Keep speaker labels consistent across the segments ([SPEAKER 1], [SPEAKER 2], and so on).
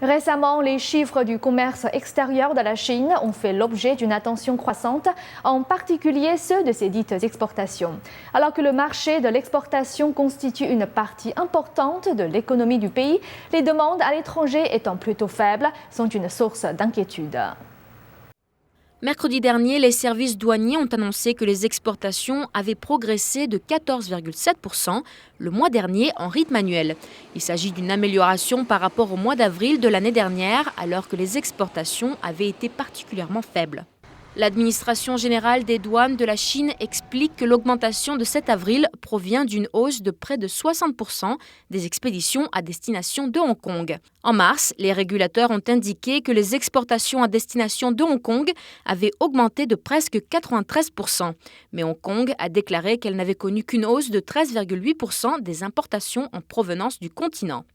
[SPEAKER 1] Récemment, les chiffres du commerce extérieur de la Chine ont fait l'objet d'une attention croissante, en particulier ceux de ses dites exportations. Alors que le marché de l'exportation constitue une partie importante de l'économie du pays, les demandes à l'étranger étant plutôt faibles sont une source d'inquiétude.
[SPEAKER 2] Mercredi dernier, les services douaniers ont annoncé que les exportations avaient progressé de 14,7% le mois dernier en rythme annuel. Il s'agit d'une amélioration par rapport au mois d'avril de l'année dernière, alors que les exportations avaient été particulièrement faibles. L'administration générale des douanes de la Chine explique que l'augmentation de 7 avril provient d'une hausse de près de 60% des expéditions à destination de Hong Kong. En mars, les régulateurs ont indiqué que les exportations à destination de Hong Kong avaient augmenté de presque 93%. Mais Hong Kong a déclaré qu'elle n'avait connu qu'une hausse de 13,8% des importations en provenance du continent.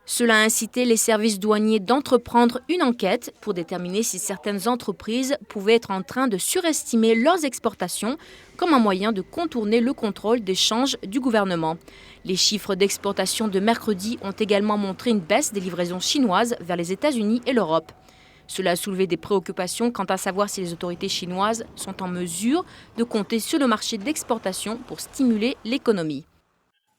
[SPEAKER 2] Cela a incité les services douaniers d'entreprendre une enquête pour déterminer si certaines entreprises pouvaient être en train de surestimer leurs exportations comme un moyen de contourner le contrôle des changes du gouvernement. Les chiffres d'exportation de mercredi ont également montré une baisse des livraisons chinoises vers les États-Unis et l'Europe. Cela a soulevé des préoccupations quant à savoir si les autorités chinoises sont en mesure de compter sur le marché d'exportation pour stimuler l'économie.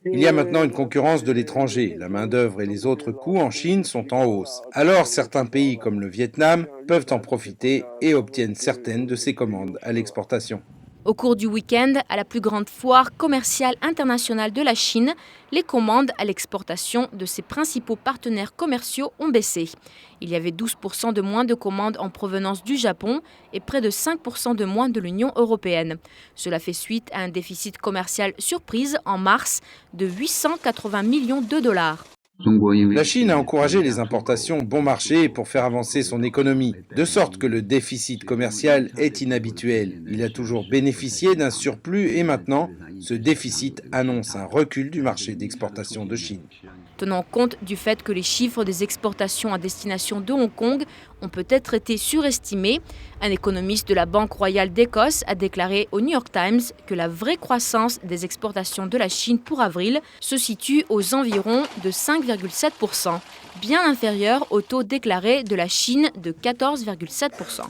[SPEAKER 3] Il y a maintenant une concurrence de l'étranger. La main-d'œuvre et les autres coûts en Chine sont en hausse. Alors, certains pays comme le Vietnam peuvent en profiter et obtiennent certaines de ces commandes à l'exportation.
[SPEAKER 2] Au cours du week-end, à la plus grande foire commerciale internationale de la Chine, les commandes à l'exportation de ses principaux partenaires commerciaux ont baissé. Il y avait 12% de moins de commandes en provenance du Japon et près de 5% de moins de l'Union européenne. Cela fait suite à un déficit commercial surprise en mars de 880 millions de dollars.
[SPEAKER 3] La Chine a encouragé les importations bon marché pour faire avancer son économie, de sorte que le déficit commercial est inhabituel. Il a toujours bénéficié d'un surplus et maintenant, ce déficit annonce un recul du marché d'exportation de Chine.
[SPEAKER 2] Tenant compte du fait que les chiffres des exportations à destination de Hong Kong ont peut-être été surestimés, un économiste de la Banque royale d'Écosse a déclaré au New York Times que la vraie croissance des exportations de la Chine pour avril se situe aux environs de 5,7%, bien inférieur au taux déclaré de la Chine de 14,7%.